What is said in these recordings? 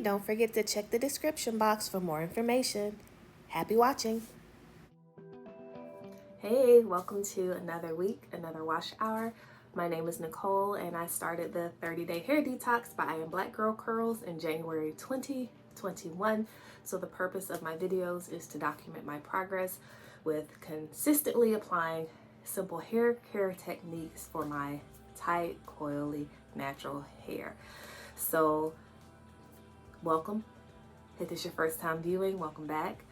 don't forget to check the description box for more information. Happy watching. Hey, welcome to another week, another wash hour. My name is Nicole and I started the 30-day hair detox by I Am Black Girl Curls in January 2021. So the purpose of my videos is to document my progress with consistently applying simple hair care techniques for my tight, coily, natural hair. So welcome. If this is your first time viewing, welcome back.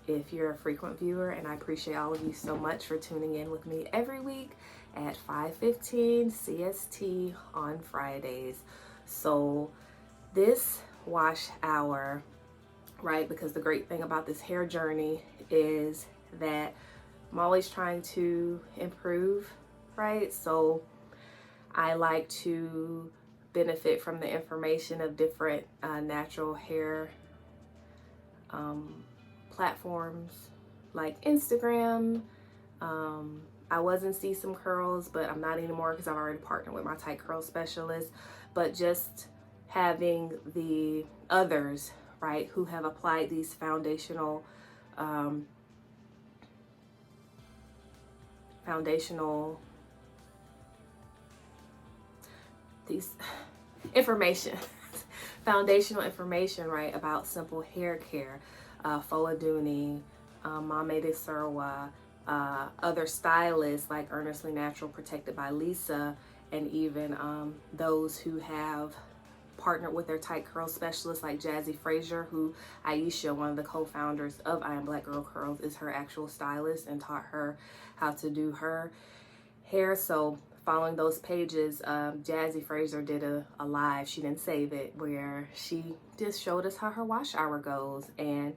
If you're a frequent viewer, and I appreciate all of you so much for tuning in with me every week at 5:15 CST on Fridays. So this wash hour, right, because the great thing about this hair journey is that I'm always trying to improve, right? So I like to benefit from the information of different natural hair platforms like Instagram. I was in See Some Curls, but I'm not anymore because I've already partnered with my tight curl specialist. But just having the others, right, who have applied these foundational foundational information, right, about simple hair care, Foladuni, Mame de Serwa, other stylists like Earnestly Natural, Protected by Lisa, and even those who have partnered with their tight curl specialists like Jazzy Frazier, who Aisha, one of the co-founders of I Am Black Girl Curls, is her actual stylist and taught her how to do her hair. So following those pages, Jazzy Frazier did a live, she didn't save it, where she just showed us how her wash hour goes. And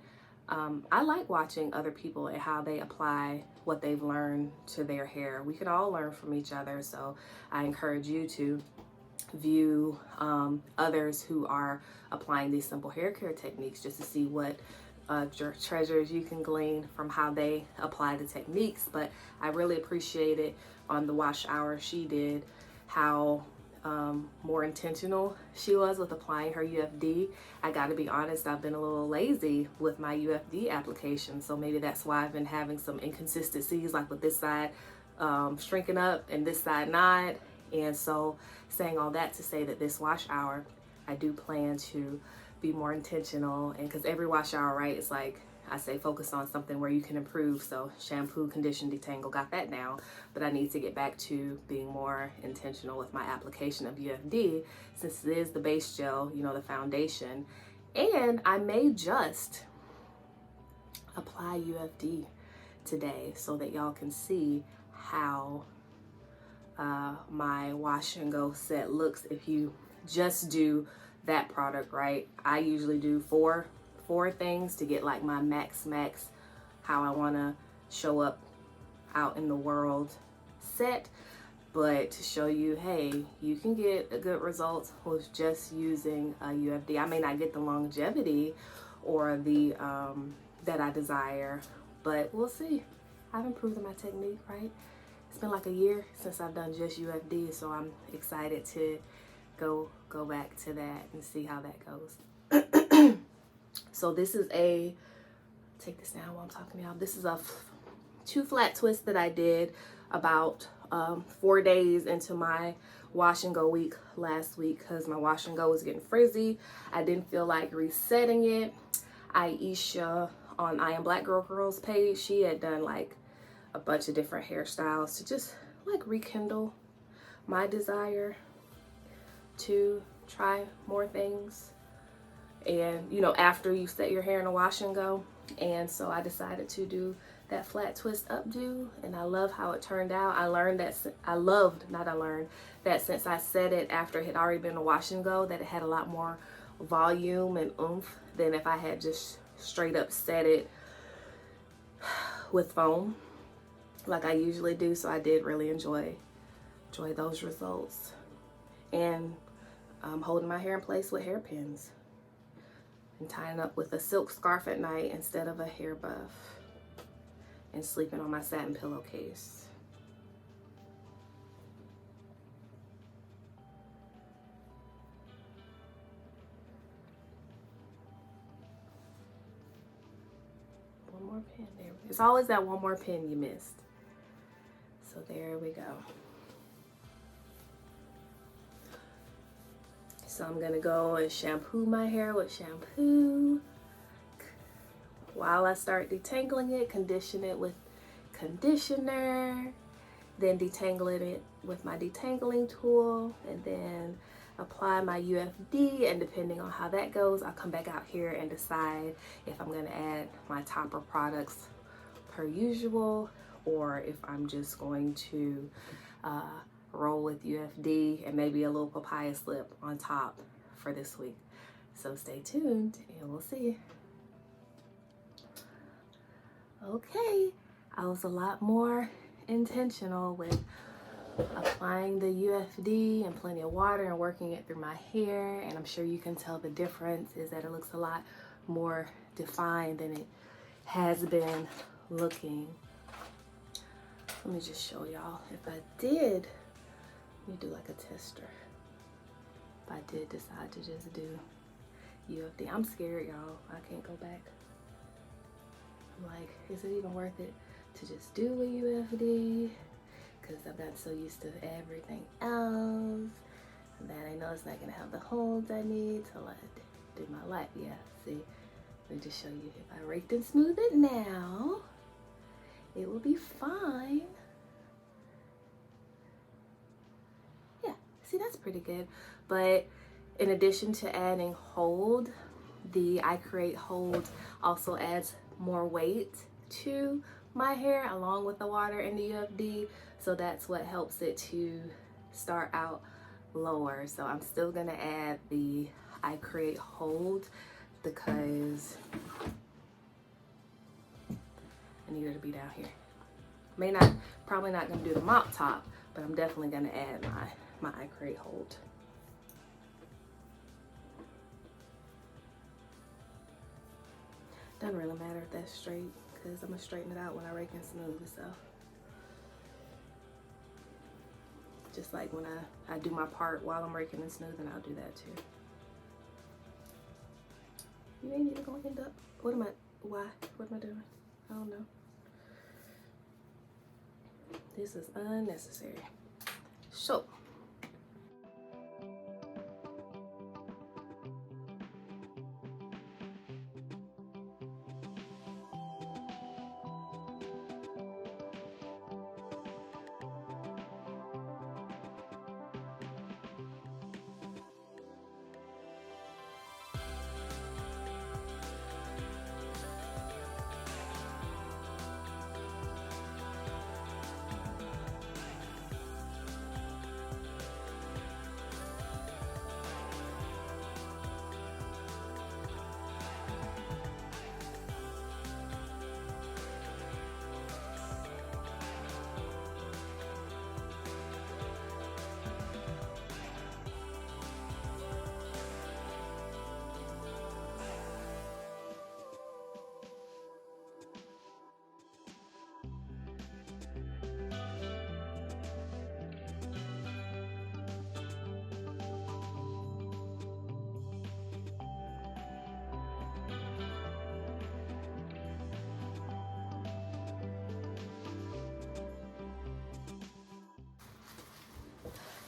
I like watching other people and how they apply what they've learned to their hair. We can all learn from each other, so I encourage you to view others who are applying these simple hair care techniques just to see what treasures you can glean from how they apply the techniques. But I really appreciated on the wash hour she did how more intentional she was with applying her UFD. I gotta be honest, I've been a little lazy with my UFD application, so maybe that's why I've been having some inconsistencies, like with this side shrinking up and this side not. And so saying all that to say that this wash hour, I do plan to be more intentional. And because every wash hour, right, it's like I say, focus on something where you can improve. So shampoo, condition, detangle, got that now, but I need to get back to being more intentional with my application of UFD, since it is the base gel, you know, the foundation. And I may just apply UFD today so that y'all can see how my wash and go set looks if you just do that product, right? I usually do four things to get like my max how I want to show up out in the world set. But to show you, hey, you can get a good result with just using a UFD. I may not get the longevity or the that I desire, but we'll see. I've improved in my technique, right? It's been like a year since I've done just UFD, so I'm excited to go back to that and see how that goes. So this is take this down while I'm talking to y'all. This is a 2 flat twists that I did about 4 days into my wash and go week last week, because my wash and go was getting frizzy. I didn't feel like resetting it. Aisha on I Am Black Girl Curls page, she had done like a bunch of different hairstyles to just like rekindle my desire to try more things, and you know, after you set your hair in a wash and go. And so I decided to do that flat twist updo, and I love how it turned out. I loved that since I set it after it had already been a wash and go, that it had a lot more volume and oomph than if I had just straight up set it with foam like I usually do. So I did really enjoy those results. And I'm holding my hair in place with hairpins and tying up with a silk scarf at night instead of a hair buff, and sleeping on my satin pillowcase. And there, it's always that one more pin you missed. So there we go. So I'm gonna go and shampoo my hair with shampoo. While I start detangling it, condition it with conditioner, then detangling it with my detangling tool, and then apply my UFD, and depending on how that goes, I'll come back out here and decide if I'm gonna add my topper products per usual, or if I'm just going to roll with UFD and maybe a little papaya slip on top for this week. So stay tuned and we'll see. Okay, I was a lot more intentional with applying the UFD and plenty of water and working it through my hair, and I'm sure you can tell the difference is that it looks a lot more defined than it has been looking. Let me just show y'all. If I did, let me do like a tester. If I did decide to just do UFD, I'm scared, y'all. I can't go back. I'm like, is it even worth it to just do a UFD? Because I've gotten so used to everything else that I know it's not gonna have the holds I need to like do my life. Yeah, see, let me just show you. If I raked and smooth it now, it will be fine. Yeah, see, that's pretty good. But in addition to adding hold, the I Create Hold also adds more weight to my hair along with the water and the UFD. So that's what helps it to start out lower. So I'm still gonna add the I Create Hold because I need her to be down here. Probably not gonna do the mop top, but I'm definitely gonna add my I Create Hold. Doesn't really matter if that's straight because I'm gonna straighten it out when I rake and smooth. So just like when I do my part while I'm raking and smoothing, I'll do that too. You ain't even gonna end up, why? What am I doing? I don't know. This is unnecessary. So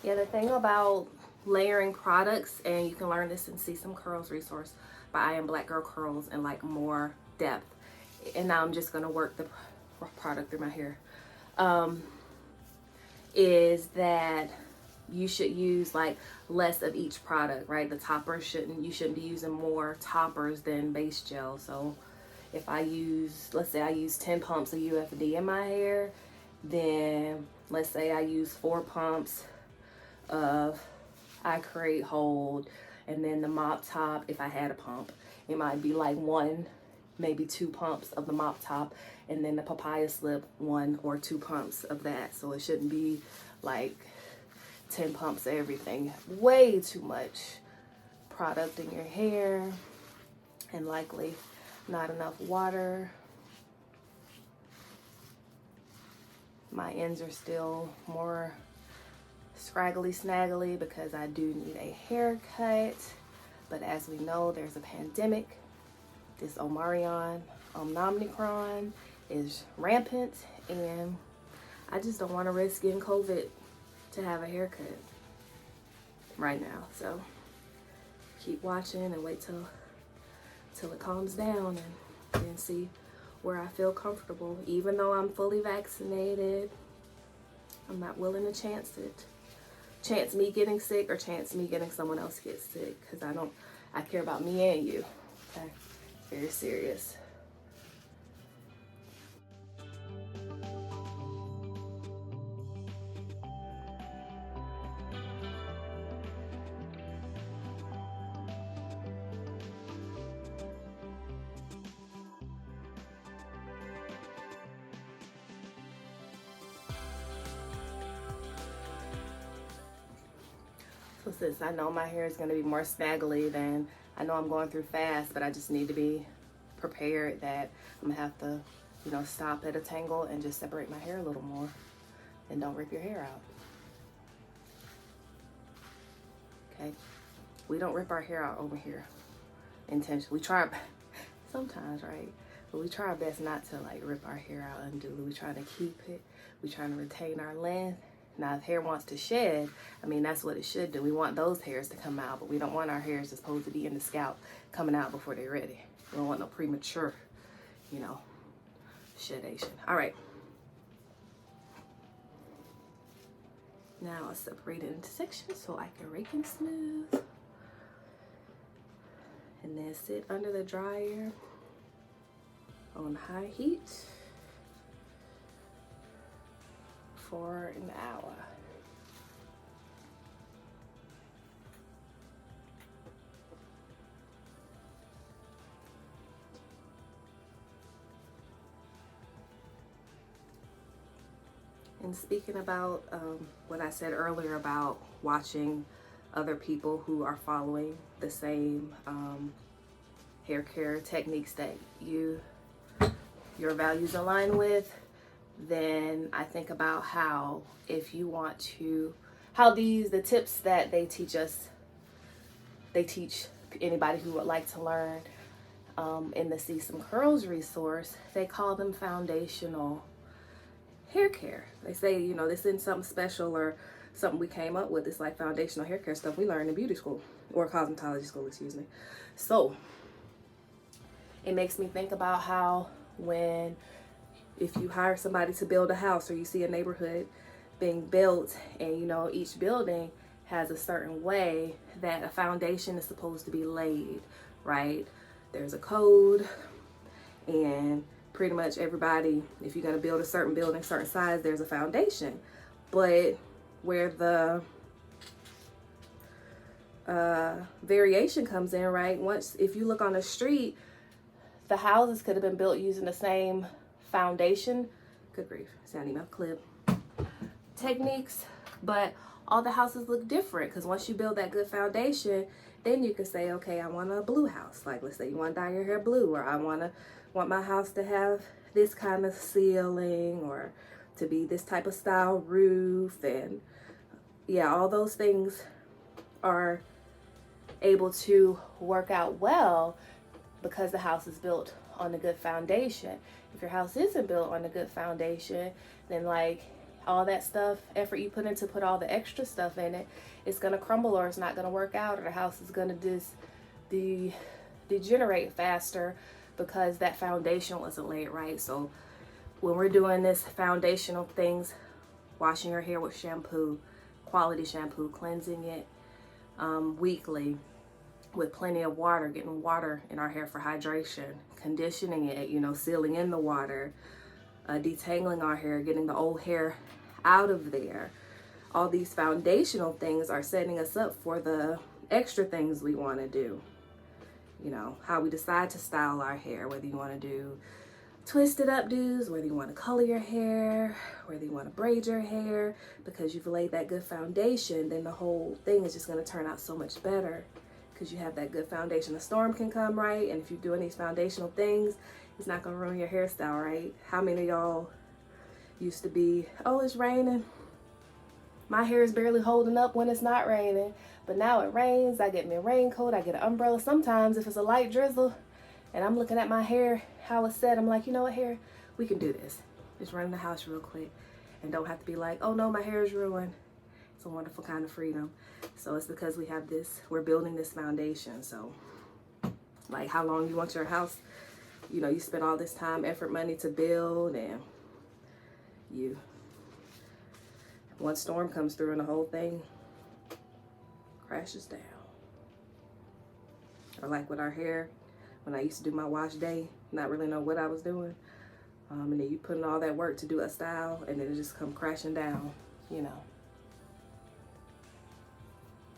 yeah, the thing about layering products, and you can learn this in See Some Curls resource by I Am Black Girl Curls in like more depth. And now I'm just gonna work the product through my hair. Is that you should use like less of each product, right? The toppers you shouldn't be using more toppers than base gel. So if I use, let's say I use 10 pumps of UFD in my hair, then let's say I use 4 pumps of I Create Hold, and then the mop top, if I had a pump, it might be like 1, maybe 2 pumps of the mop top, and then the papaya slip 1 or 2 pumps of that. So it shouldn't be like 10 pumps of everything. Way too much product in your hair, and likely not enough water. My ends are still more scraggly snaggly because I do need a haircut, but as we know, there's a pandemic. This Omarion Omicron is rampant, and I just don't want to risk getting COVID to have a haircut right now. So keep watching and wait till it calms down, and then see where I feel comfortable. Even though I'm fully vaccinated, I'm not willing to chance it. Chance me getting sick or chance me getting someone else get sick, because I care about me and you. Okay, very serious. So since I know my hair is going to be more snaggly, then I know I'm going through fast, but I just need to be prepared that I'm going to have to, you know, stop at a tangle and just separate my hair a little more, and don't rip your hair out. Okay? We don't rip our hair out over here intentionally. We try sometimes, right? But we try our best not to like rip our hair out unduly. We try to keep it. We try to retain our length. Now, if hair wants to shed, I mean, that's what it should do. We want those hairs to come out, but we don't want our hairs that's supposed to be in the scalp coming out before they're ready. We don't want no premature, you know, shedation. All right. Now I'll separate it into sections so I can rake and smooth. And then sit under the dryer on high heat for an hour. And speaking about what I said earlier about watching other people who are following the same hair care techniques that your values align with, then I think about how if you want to, the tips that they teach us, they teach anybody who would like to learn in the See Some Curls resource, they call them foundational hair care. They say, you know, this isn't something special or something we came up with. It's like foundational hair care stuff we learned in beauty school, or cosmetology school, excuse me. So it makes me think about how if you hire somebody to build a house, or you see a neighborhood being built, and you know each building has a certain way that a foundation is supposed to be laid, right? There's a code, and pretty much everybody, if you're going to build a certain building, certain size, there's a foundation. But where the variation comes in, right? If you look on the street, the houses could have been built using the same foundation, good grief, sound email clip techniques, but all the houses look different, because once you build that good foundation, then you can say, okay, I want a blue house. Like, let's say you want to dye your hair blue, or I want my house to have this kind of ceiling, or to be this type of style roof. And yeah, all those things are able to work out well because the house is built on a good foundation. If your house isn't built on a good foundation, then like all that stuff, effort you put all the extra stuff in it, it's gonna crumble, or it's not gonna work out, or the house is gonna degenerate faster because that foundation wasn't laid right. So when we're doing this foundational things, washing your hair with shampoo, quality shampoo, cleansing it weekly with plenty of water, getting water in our hair for hydration, conditioning it, you know, sealing in the water, detangling our hair, getting the old hair out of there. All these foundational things are setting us up for the extra things we want to do. You know, how we decide to style our hair, whether you want to do twisted updos, whether you want to color your hair, whether you want to braid your hair, because you've laid that good foundation, then the whole thing is just going to turn out so much better because you have that good foundation. The storm can come, right? And if you're doing these foundational things, it's not going to ruin your hairstyle, right? How many of y'all used to be, oh, it's raining, my hair is barely holding up when it's not raining, but now it rains, I get me a raincoat, I get an umbrella. Sometimes if it's a light drizzle And I'm looking at my hair, how it's set. I'm like, you know what, hair? We can do this. Just run in the house real quick and don't have to be like, oh no, my hair is ruined. It's a wonderful kind of freedom. So it's because we have this, we're building this foundation. So like how long you want your house, you know, you spend all this time, effort, money to build, and one storm comes through and the whole thing crashes down. Or like with our hair, when I used to do my wash day, not really know what I was doing. And then you put in all that work to do a style and then it just come crashing down, you know.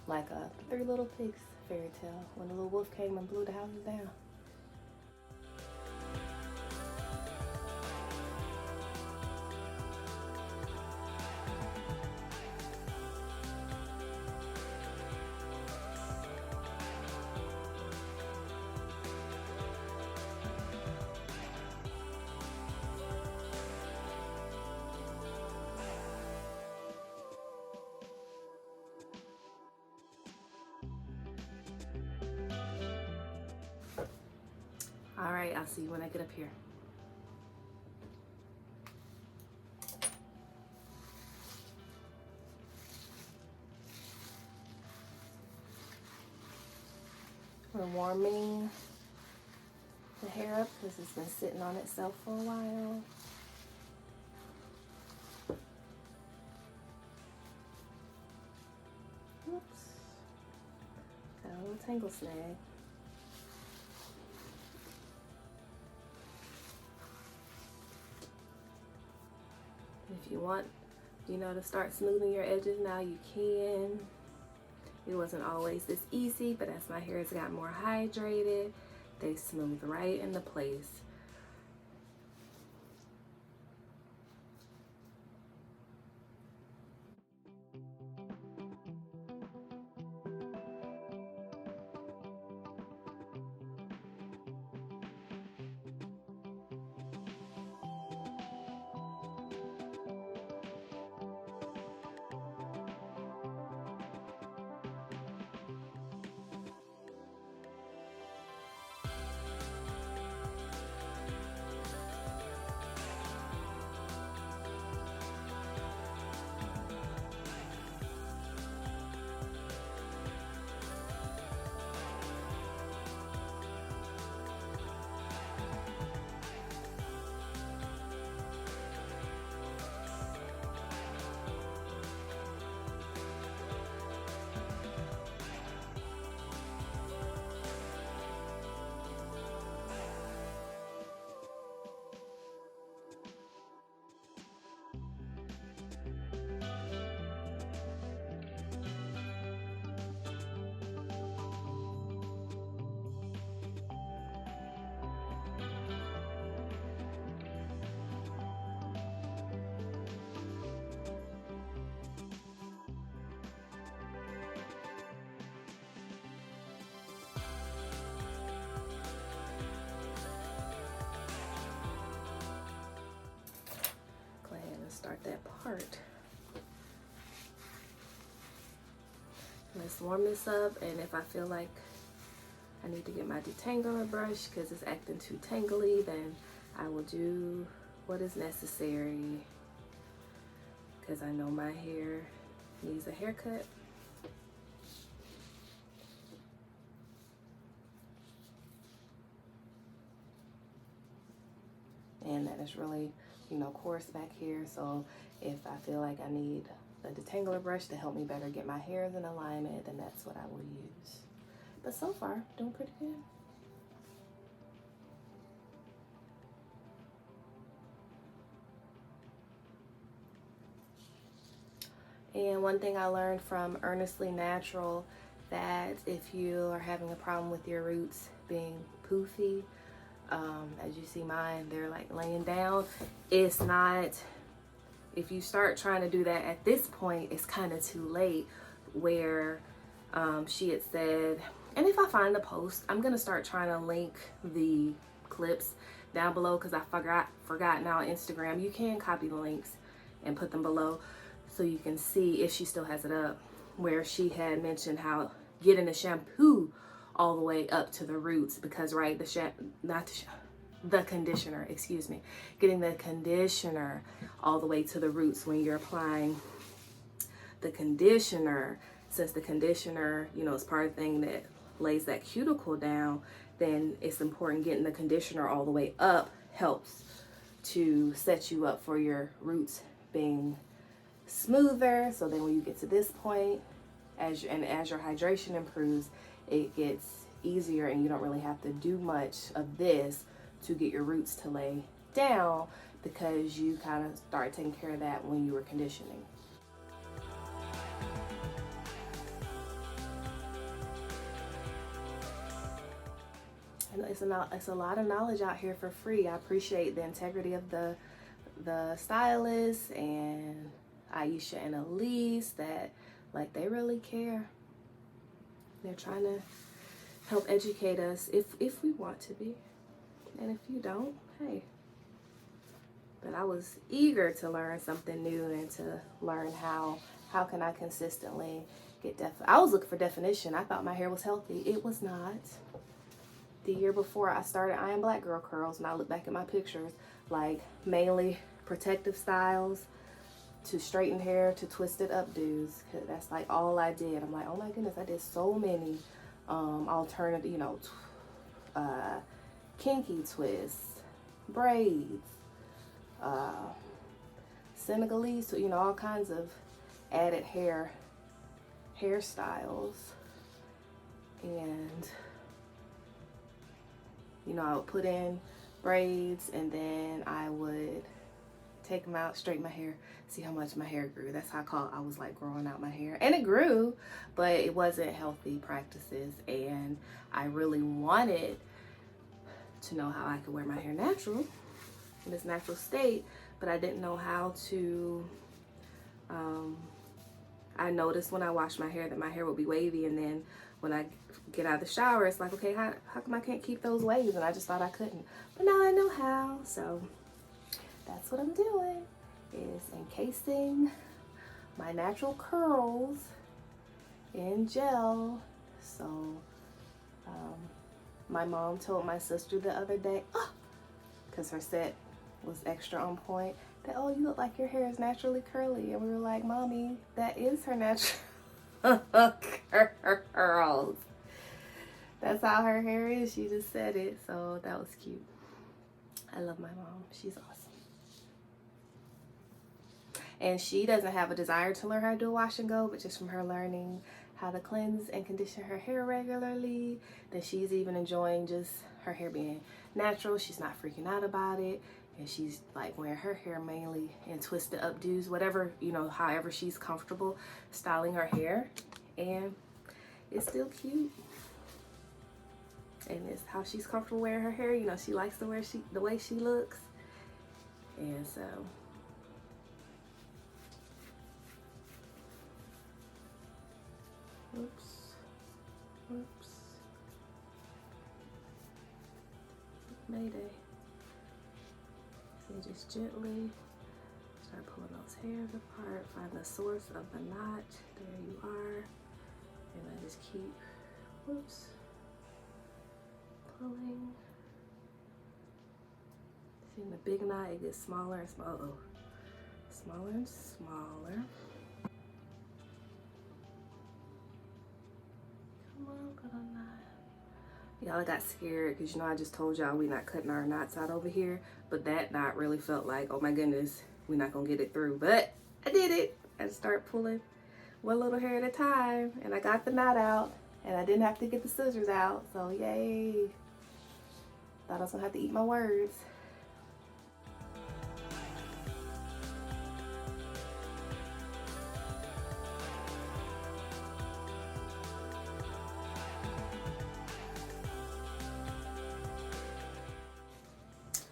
Like a Three Little Pigs fairy tale when the little wolf came and blew the houses down. All right, I'll see you when I get up here. We're warming the hair up because it's been sitting on itself for a while. Oops. Got a little tangle snag. If you want, you know, to start smoothing your edges now, you can. It wasn't always this easy, but as my hair has gotten more hydrated, they smooth right into place. Start that part. Let's warm this up, and if I feel like I need to get my detangler brush because it's acting too tangly, then I will do what is necessary because I know my hair needs a haircut. And that is really, you know, coarse back here. So if I feel like I need a detangler brush to help me better get my hairs in alignment, then that's what I will use. But so far, doing pretty good. And one thing I learned from Earnestly Natural, that if you are having a problem with your roots being poofy, as you see mine, they're like laying down. It's not, if you start trying to do that at this point, it's kind of too late. Where she had said, and if I find the post, I'm gonna start trying to link the clips down below because I forgot now on Instagram you can copy the links and put them below so you can see if she still has it up, where she had mentioned how getting the shampoo all the way up to the roots, because right, the conditioner, excuse me, getting the conditioner all the way to the roots when you're applying the conditioner, since the conditioner, you know, is part of the thing that lays that cuticle down, then it's important getting the conditioner all the way up helps to set you up for your roots being smoother. So then when you get to this point, as your hydration improves, it gets easier and you don't really have to do much of this to get your roots to lay down, because you kind of start taking care of that when you were conditioning. And it's a lot of knowledge out here for free. I appreciate the integrity of the stylists and Aisha and Elise, that like they really care. They're trying to help educate us if we want to be, and if you don't, hey. But I was eager to learn something new and to learn how can I consistently get I was looking for definition. I thought my hair was healthy. It was not. The year before I started I Am Black Girl Curls, and I look back at my pictures, like mainly protective styles to straighten hair to twisted updos, because that's like all I did. I'm like, oh my goodness, I did so many alternative, you know, kinky twists, braids, Senegalese, you know, all kinds of added hairstyles. And you know, I would put in braids, and then I would take them out, straighten my hair, see how much my hair grew. That's how I was like growing out my hair. And it grew, but it wasn't healthy practices. And I really wanted to know how I could wear my hair natural, in its natural state, but I didn't know how to. I noticed when I washed my hair that my hair would be wavy, and then when I get out of the shower, it's like, okay, how come I can't keep those waves? And I just thought I couldn't, but now I know how. So that's what I'm doing, is encasing my natural curls in gel. So my mom told my sister the other day, because her set was extra on point, that, oh, you look like your hair is naturally curly. And we were like, Mommy, that is her natural curls. That's how her hair is. She just said it. So that was cute. I love my mom. She's awesome. And she doesn't have a desire to learn how to do a wash and go, but just from her learning how to cleanse and condition her hair regularly, that she's even enjoying just her hair being natural. She's not freaking out about it. And she's like wearing her hair mainly in twisted updos, whatever, you know, however she's comfortable styling her hair. And it's still cute. And it's how she's comfortable wearing her hair. You know, she likes the way she looks. And so oops. Mayday. So just gently start pulling those hairs apart, find the source of the knot. There you are. And I just keep, pulling. See, in the big knot, it gets smaller and smaller. Smaller and smaller. Come on, little knot. Y'all, I got scared because, you know, I just told y'all we not cutting our knots out over here. But that knot really felt like, oh my goodness, we're not going to get it through. But I did it. I just started pulling one little hair at a time. And I got the knot out. And I didn't have to get the scissors out. So, yay. Thought I was going to have to eat my words.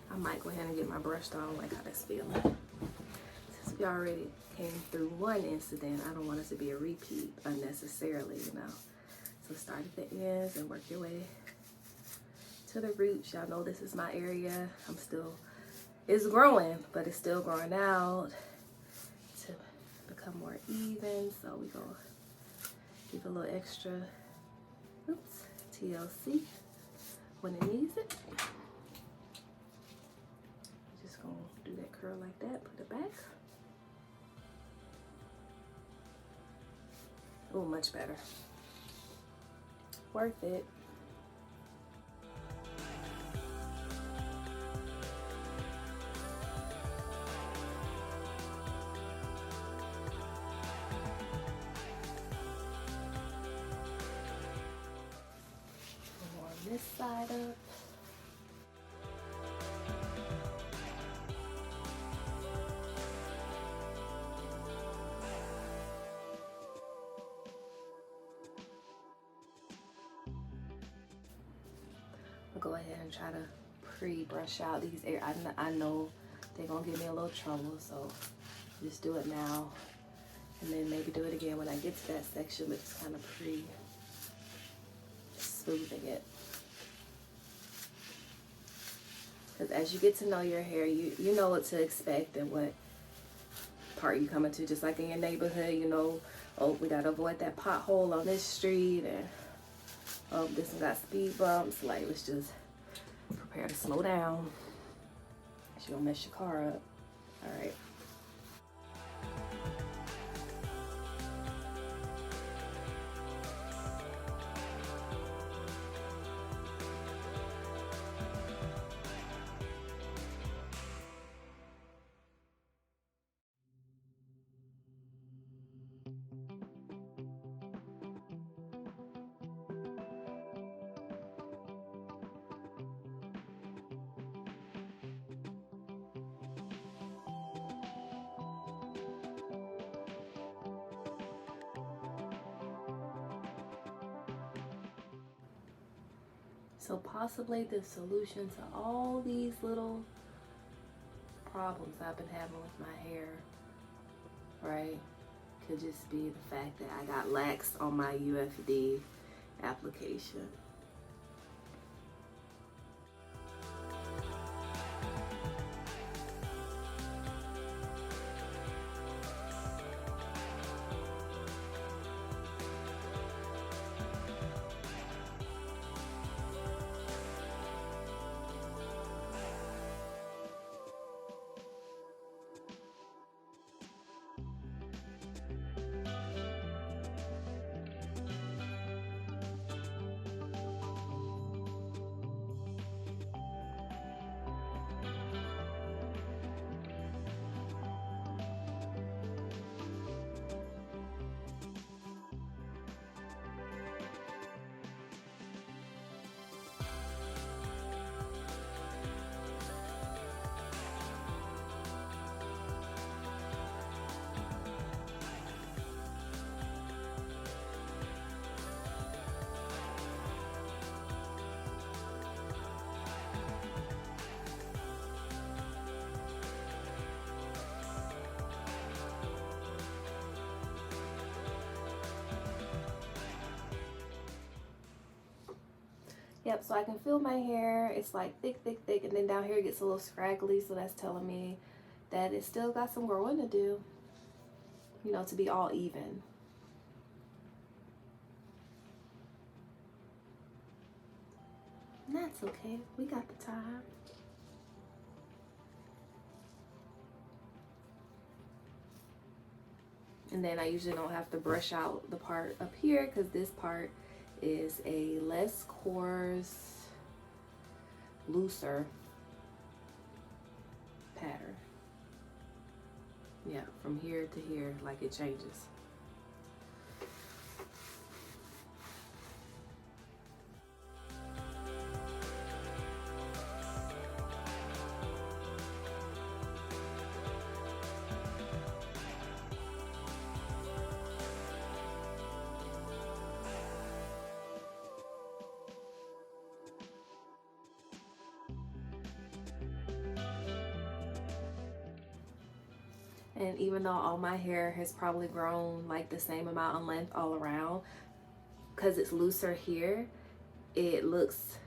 I might go ahead and get my brush on, like how that's feeling. Since we already came through one incident, I don't want it to be a repeat unnecessarily, you know. So start at the ends and work your way to the roots. Y'all know this is my area. It's growing, but it's still growing out to become more even. So we gonna give a little extra TLC when it needs it. Just gonna do that curl like that, put it back. Oh, much better. Worth it. This side up. I'll go ahead and try to pre-brush out these areas. I know they're gonna give me a little trouble, so just do it now, and then maybe do it again when I get to that section, but just kind of smoothing it. Because as you get to know your hair, you know what to expect and what part you come into. Just like in your neighborhood, you know, oh, we gotta avoid that pothole on this street, and oh, this one got speed bumps. Like, let's just prepare to slow down. You don't mess your car up. All right. So possibly the solution to all these little problems I've been having with my hair, right, could just be the fact that I got lax on my UFD application. Yep, so I can feel my hair. It's like thick, thick, thick, and then down here it gets a little scraggly, so that's telling me that it still got some growing to do, you know, to be all even. And that's okay, we got the time. And then I usually don't have to brush out the part up here because this part is a less coarse, looser pattern. Yeah, from here to here, like it changes. And even though all my hair has probably grown like the same amount in length all around, because it's looser here, it looks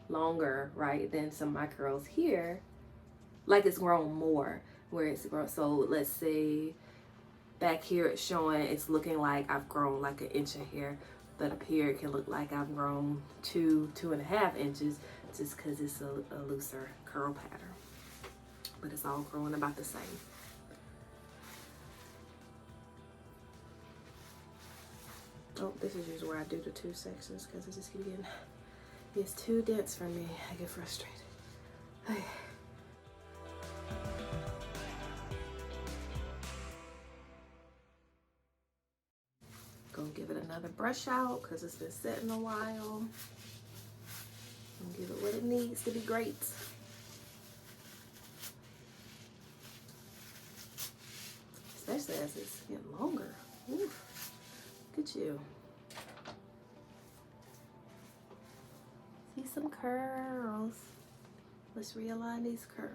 longer, right, than some of my curls here. Like it's grown more where it's grown. So let's say back here it's showing, it's looking like I've grown like an inch of hair. but up here it can look like I've grown 2.5 inches just because it's a looser curl pattern. But it's all growing about the same. Oh, this is usually where I do the 2 sections because it just keeps getting, it's too dense for me. I get frustrated. Okay. Gonna give it another brush out because it's been sitting a while. And give it what it needs to be great. Especially as it's getting longer. Oof. Look at you. See some curls. Let's realign these curls.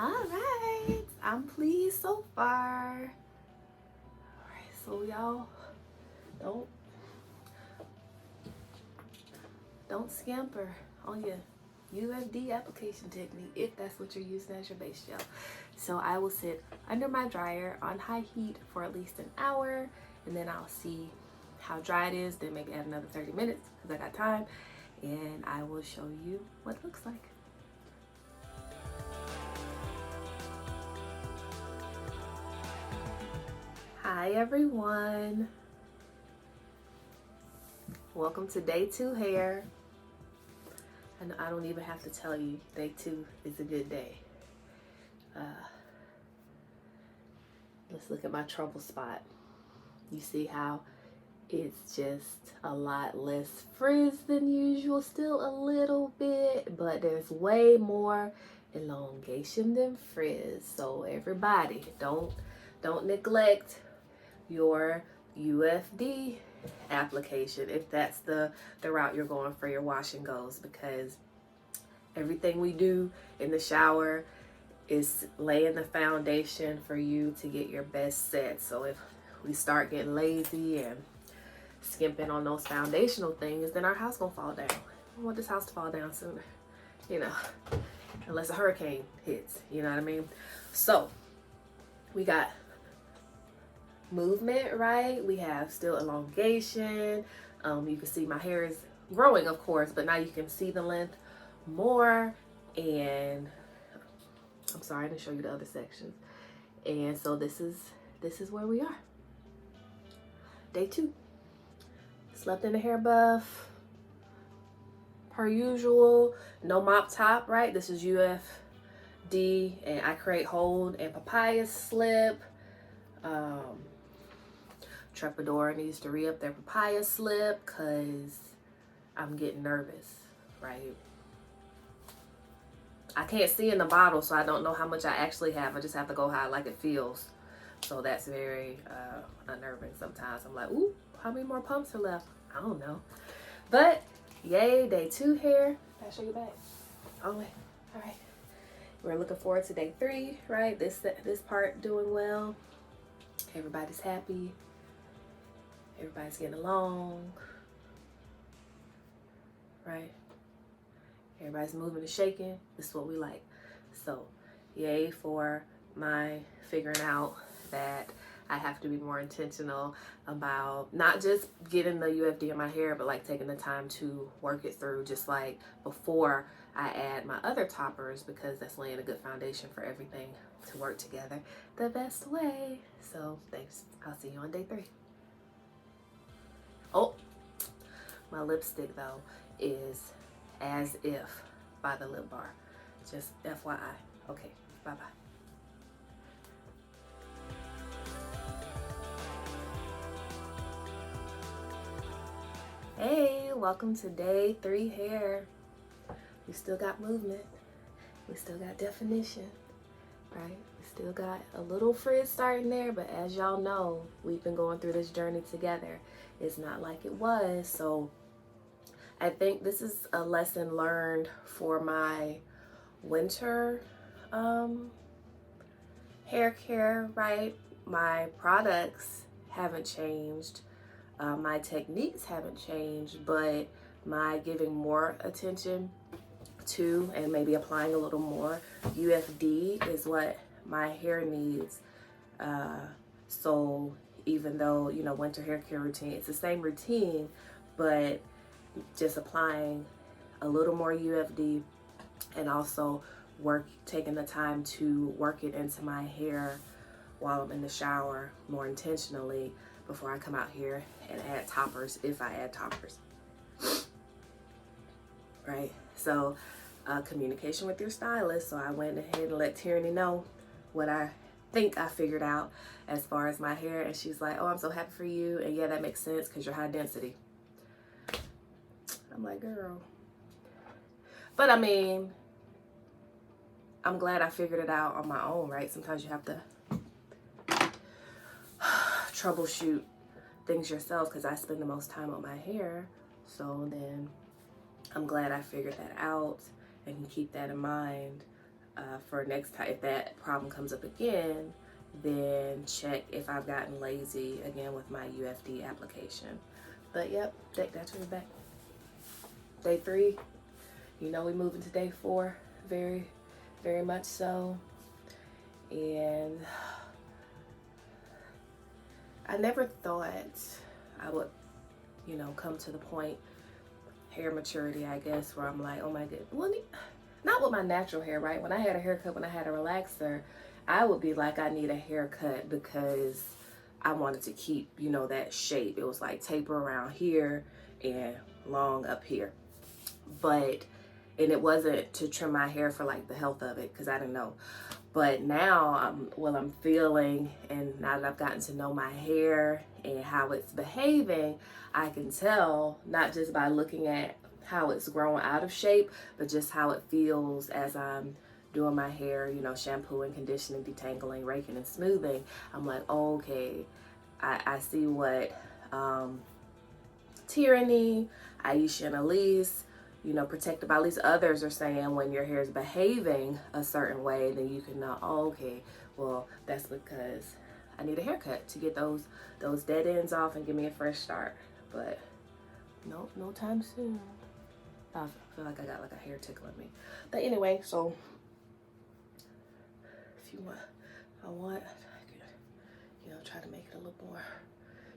All right, I'm pleased so far. All right, so y'all don't scamper on your UFD application technique if that's what you're using as your base gel. So I will sit under my dryer on high heat for at least an hour, and then I'll see how dry it is, then maybe add another 30 minutes because I got time, and I will show you what it looks like. Hi everyone, welcome to day 2 hair. And I don't even have to tell you, day 2 is a good day. Let's look at my trouble spot. You see how it's just a lot less frizz than usual, still a little bit, but there's way more elongation than frizz. So everybody, don't neglect your UFD application if that's the route you're going for your wash and goes, because everything we do in the shower is laying the foundation for you to get your best set. So if we start getting lazy and skimping on those foundational things, then our house gonna fall down. I want this house to fall down sooner, you know. unless a hurricane hits, you know what I mean? So we got movement, right? We have still elongation. You can see my hair is growing, of course, but now you can see the length more. And I'm sorry, I didn't show you the other sections. And so this is where we are. Day 2. Slept in a hair buff per usual. No mop top, right? This is UFD, and I create hold and papaya slip. Trepador needs to re-up their papaya slip because I'm getting nervous, right? I can't see in the bottle, so I don't know how much I actually have. I just have to go how like it feels. So that's very unnerving sometimes. I'm like, ooh, how many more pumps are left? I don't know. But yay, day 2 hair. Can I show you back? Oh wait. All right. We're looking forward to day 3, right? This part doing well. Everybody's happy. Everybody's getting along. Right? Everybody's moving and shaking. This is what we like. So yay for my figuring out that I have to be more intentional about not just getting the UFD in my hair, but like taking the time to work it through, just like before I add my other toppers, because that's laying a good foundation for everything to work together the best way. So thanks. I'll see you on day 3. Oh, my lipstick though is As If by the Lip Bar. Just FYI. Okay, bye-bye. Hey, welcome to day 3 hair. We still got movement. We still got definition, right? We still got a little frizz starting there, but as y'all know, we've been going through this journey together. It's not like it was, so I think this is a lesson learned for my winter hair care, right? My products haven't changed. My techniques haven't changed, but my giving more attention to and maybe applying a little more UFD is what my hair needs. So even though, you know, winter hair care routine, it's the same routine, but just applying a little more UFD and also taking the time to work it into my hair while I'm in the shower more intentionally before I come out here and add toppers, if I add toppers. Right? So communication with your stylist. So I went ahead and let Tieraney know what I think I figured out as far as my hair, and she's like, oh, I'm so happy for you, and yeah, that makes sense because you're high density. I'm like, girl. But I mean, I'm glad I figured it out on my own, right? Sometimes you have to troubleshoot things yourself because I spend the most time on my hair. So then I'm glad I figured that out and can keep that in mind for next time. If that problem comes up again, then check if I've gotten lazy again with my UFD application. But yep, that's where we're back. Day 3, you know, we move into day 4, very, very much so. And I never thought I would, you know, come to the point, hair maturity, I guess, where I'm like, oh my god, well, not with my natural hair, right? When I had a haircut, when I had a relaxer, I would be like, I need a haircut because I wanted to keep, you know, that shape. It was like taper around here and long up here. But, and it wasn't to trim my hair for like the health of it, because I didn't know. But now, I'm feeling, and now that I've gotten to know my hair and how it's behaving, I can tell, not just by looking at how it's growing out of shape, but just how it feels as I'm doing my hair, you know, shampooing, conditioning, detangling, raking, and smoothing. I'm like, oh, okay, I see what Tieraney, Aisha, and Elise, you know, Protected by Elise, others are saying when your hair is behaving a certain way, then you can know, oh, okay, well, that's because I need a haircut to get those dead ends off and give me a fresh start. But no time soon. I feel like I got like a hair tickling me. But anyway, so if you want, you know, try to make it a little more,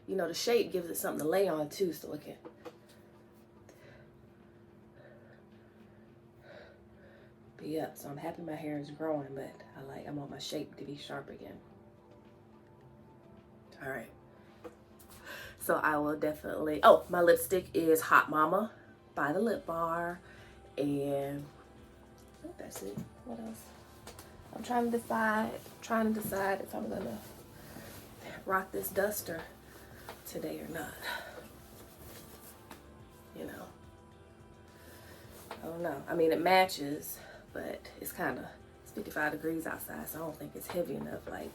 you know, the shape gives it something to lay on too, so it can. But yeah, so I'm happy my hair is growing, but I want my shape to be sharp again. All right. So I will definitely, oh, my lipstick is Hot Mama by the Lip Bar. And I think that's it. What else? I'm trying to decide if I'm gonna rock this duster today or not. You know, I don't know. I mean, it matches, but it's 55 degrees outside, so I don't think it's heavy enough. Like,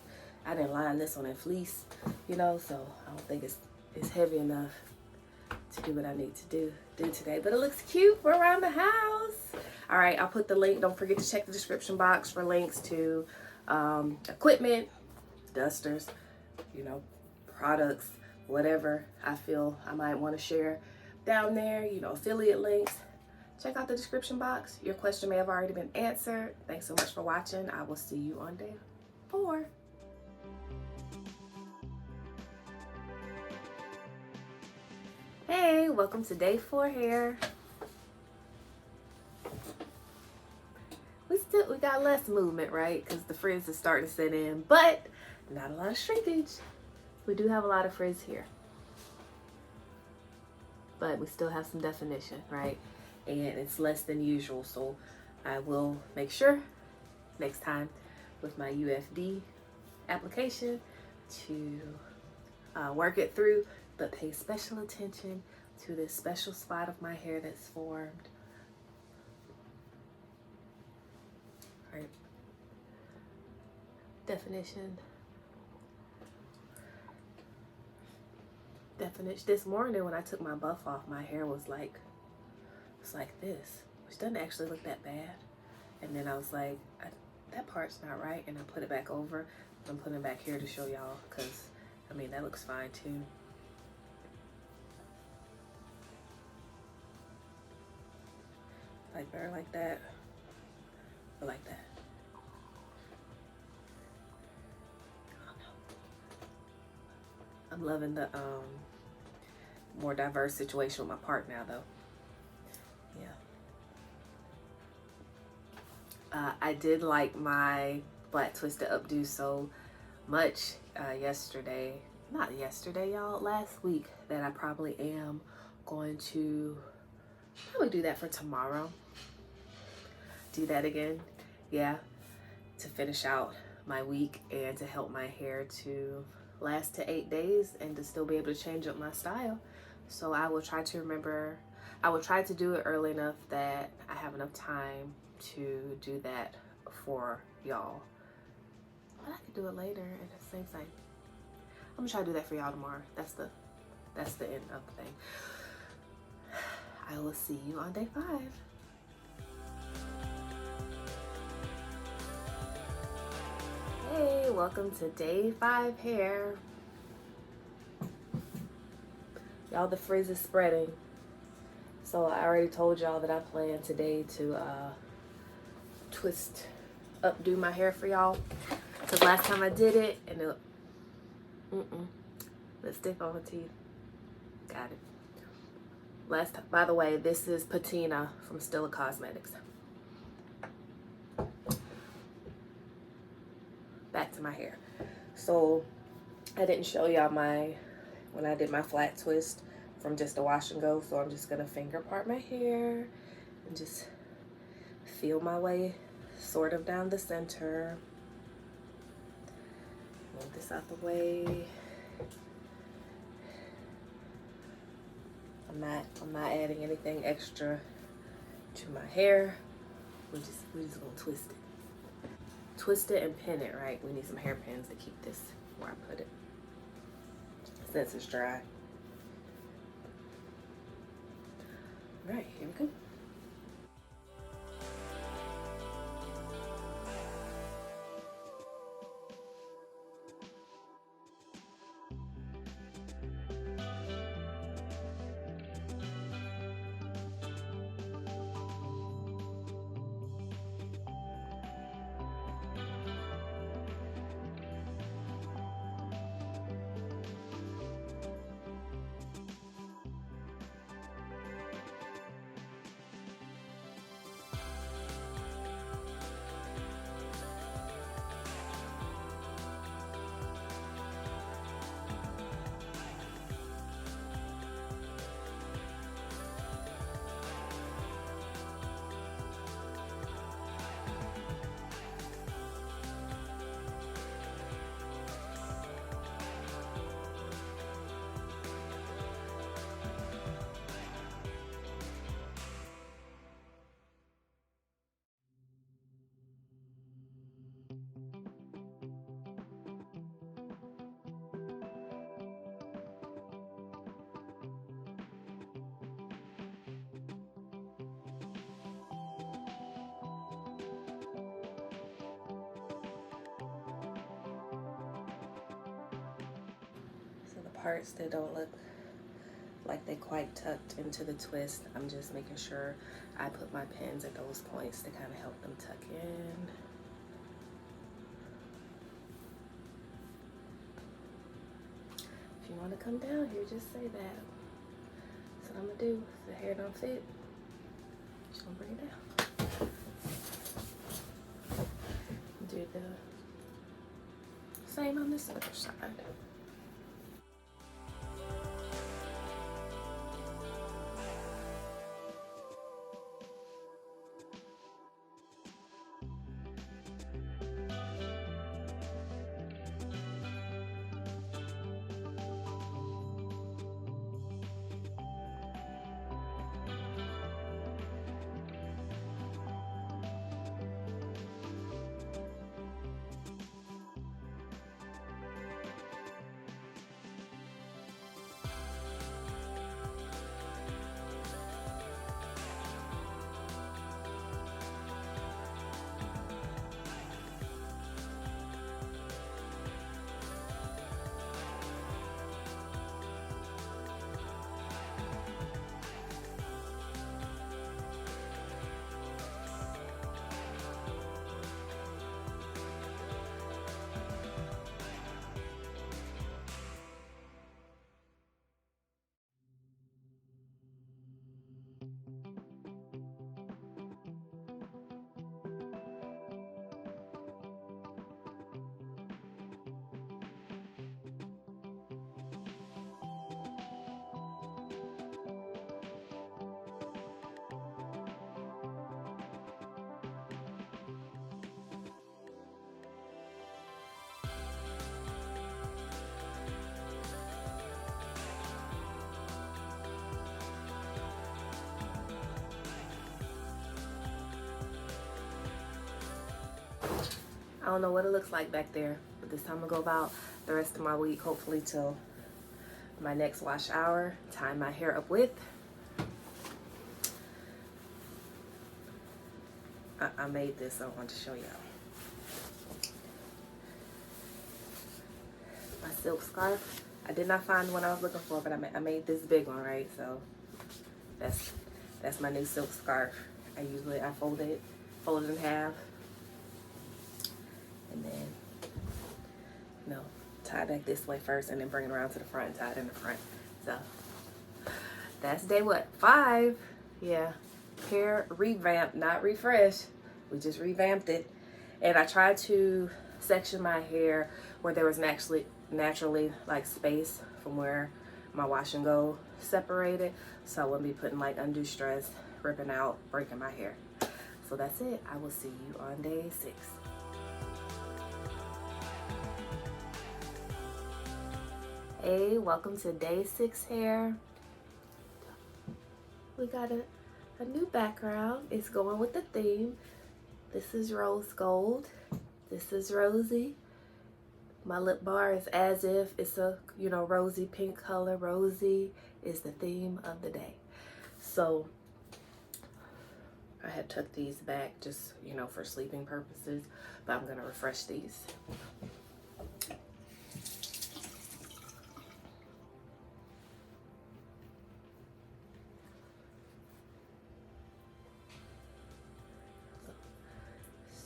I didn't line this one in fleece, you know, so I don't think it's heavy enough to do what I need to do today. But it looks cute for around the house. All right, I'll put the link. Don't forget to check the description box for links to equipment, dusters, you know, products, whatever I feel I might want to share down there, you know, affiliate links. Check out the description box. Your question may have already been answered. Thanks so much for watching. I will see you on day 4. Hey, welcome to day 4 hair. We got less movement, right? Because the frizz is starting to set in, but not a lot of shrinkage. We do have a lot of frizz here, but we still have some definition, right? And it's less than usual, so I will make sure next time with my UFD application to work it through, but pay special attention to this special spot of my hair that's formed. Right. Definition. This morning when I took my buff off, my hair was like, it's like this, which doesn't actually look that bad. And then I was like, that part's not right, and I put it back over. I'm putting it back here to show y'all, because I mean, that looks fine too. Like better like that, or like that. I don't know. I'm loving the more diverse situation with my part now, though. Yeah. I did like my black twisted updo so much yesterday. Not yesterday, y'all. Last week, that I probably am going to probably do that for tomorrow. Do that again, yeah, to finish out my week and to help my hair to last to 8 days and to still be able to change up my style. So I will try to do it early enough that I have enough time to do that for y'all. But I could do it later at the same time. I'm gonna try to do that for y'all tomorrow. That's the end of the thing. I will see you on day 5. Hey, welcome to day 5 hair. Y'all, the frizz is spreading. So I already told y'all that I plan today to updo my hair for y'all. Because last time I did it, and it, lipstick on my teeth. Got it. By the way, this is Patina from Stila Cosmetics. Back to my hair. So I didn't show y'all when I did my flat twist from just a wash and go, so I'm just gonna finger part my hair and just feel my way sort of down the center. Move this out the way. I'm not adding anything extra to my hair. We're just gonna twist it. Twist it and pin it, right? We need some hairpins to keep this where I put it, since it's dry. All right, here we go. parts that don't look like they quite tucked into the twist, I'm just making sure I put my pins at those points to kind of help them tuck in. If you want to come down here, just say that. That's what I'm gonna do. If the hair don't fit, just gonna bring it down. Do the same on this other side. I don't know what it looks like back there, but this time I'm gonna go about the rest of my week, hopefully till my next wash hour, tie my hair up with. I made this, so I want to show y'all. My silk scarf. I did not find the one I was looking for, but I made this big one, right? So that's my new silk scarf. I fold it in half, and then tie back this way first, and then bring it around to the front and tie it in the front. So that's day what? 5. Yeah, hair revamp, not refresh. We just revamped it, and I tried to section my hair where there was naturally like space from where my wash and go separated, so I wouldn't be putting like undue stress, ripping out, breaking my hair. So that's it. I will see you on day 6. Hey, welcome to day 6 hair. We got a new background. It's going with the theme. This is rose gold. This is rosy. My lip bar is as if it's a, rosy pink color. Rosy is the theme of the day. So I had tucked these back just, for sleeping purposes, but I'm gonna refresh these.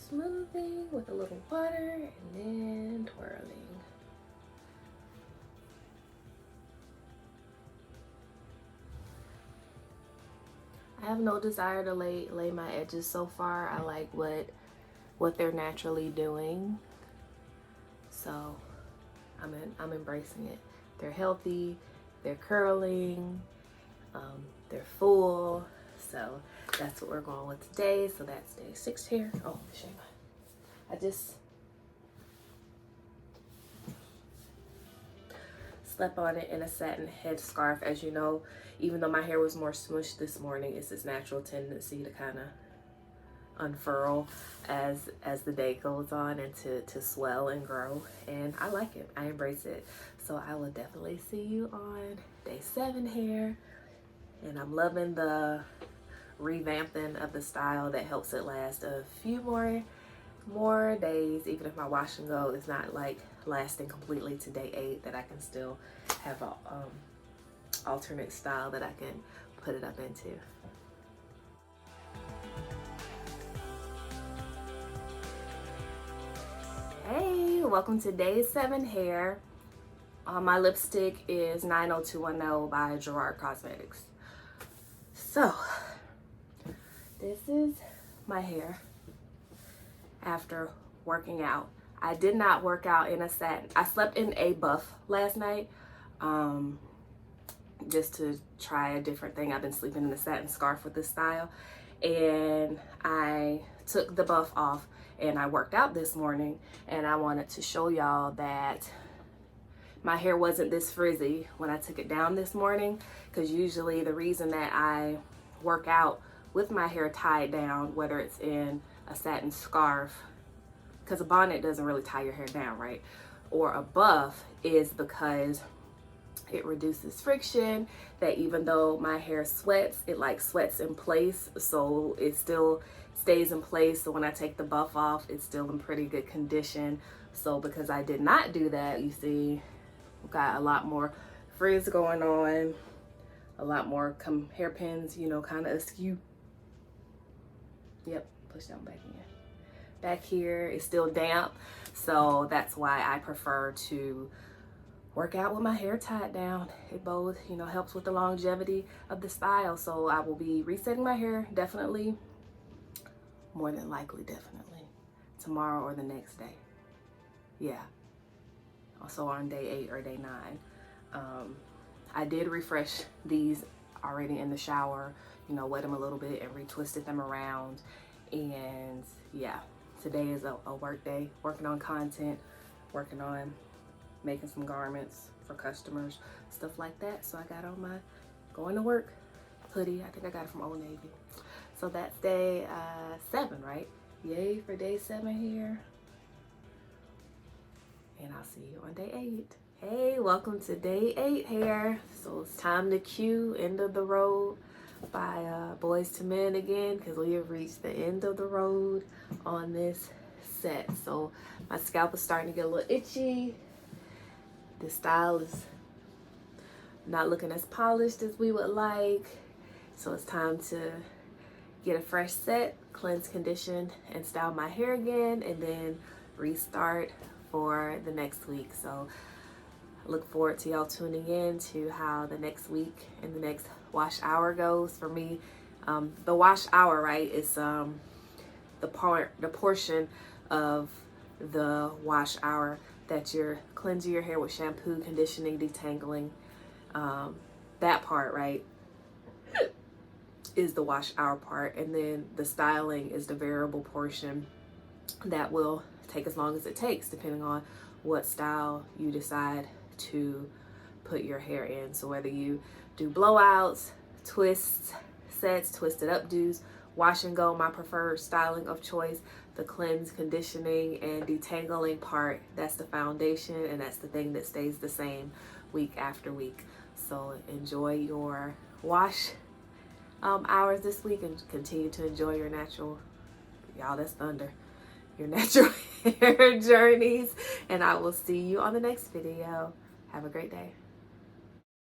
Smoothing with a little water and then twirling. I have no desire to lay my edges so far. I like what they're naturally doing. So I'm embracing it. They're healthy, they're curling, they're full. So that's what we're going with today. So that's day 6 here. Oh, shame. I just slept on it in a satin headscarf. As you know, even though my hair was more smushed this morning, it's its natural tendency to kind of unfurl as the day goes on and to swell and grow. And I like it. I embrace it. So I will definitely see you on day 7 here. And I'm loving the revamping of the style that helps it last a few more days, even if my wash and go is not like lasting completely to day 8, that I can still have a alternate style that I can put it up into. Hey, welcome to day 7 hair. My lipstick is 90210 by Gerard Cosmetics. So, this is my hair after working out. I did not work out in a satin. I slept in a buff last night, just to try a different thing. I've been sleeping in a satin scarf with this style, and I took the buff off and I worked out this morning, and I wanted to show y'all that my hair wasn't this frizzy when I took it down this morning, because usually the reason that I work out with my hair tied down, whether it's in a satin scarf, because a bonnet doesn't really tie your hair down, right, or a buff, is because it reduces friction, that even though my hair sweats, it like sweats in place, so it still stays in place. So when I take the buff off, it's still in pretty good condition. So because I did not do that, you see, we've got a lot more frizz going on, a lot more hairpins, you know, kind of askew. Yep, push down back in. Back here is still damp, so that's why I prefer to work out with my hair tied down. It both, you know, helps with the longevity of the style. So I will be resetting my hair definitely, more than likely, definitely tomorrow or the next day. Yeah. Also on day 8 or day 9. I did refresh these already in the shower, you know, wet them a little bit and retwisted them around. And yeah, today is a work day, working on content, working on making some garments for customers, stuff like that. So I got on my going to work hoodie. I think I got it from Old Navy. So that's day 7, right? Yay for day 7 here. And I'll see you on day 8. Hey, welcome to day 8 hair. So it's time to cue End of the Road by Boyz II Men again, because we have reached the end of the road on this set. So my scalp is starting to get a little itchy. The style is not looking as polished as we would like. So it's time to get a fresh set, cleanse, condition, and style my hair again, and then restart for the next week. So I look forward to y'all tuning in to how the next week and the next wash hour goes for me. The wash hour, right, is the portion of the wash hour that you're cleansing your hair with shampoo, conditioning, detangling. That part, right, is the wash hour part, and then the styling is the variable portion that will take as long as it takes depending on what style you decide to put your hair in. So whether you do blowouts, twists, sets, twisted updos, wash and go, my preferred styling of choice, the cleanse, conditioning, and detangling part, that's the foundation, and that's the thing that stays the same week after week. So enjoy your wash hours this week, and continue to enjoy your natural, y'all, that's thunder, your natural hair journeys, and I will see you on the next video. Have a great day.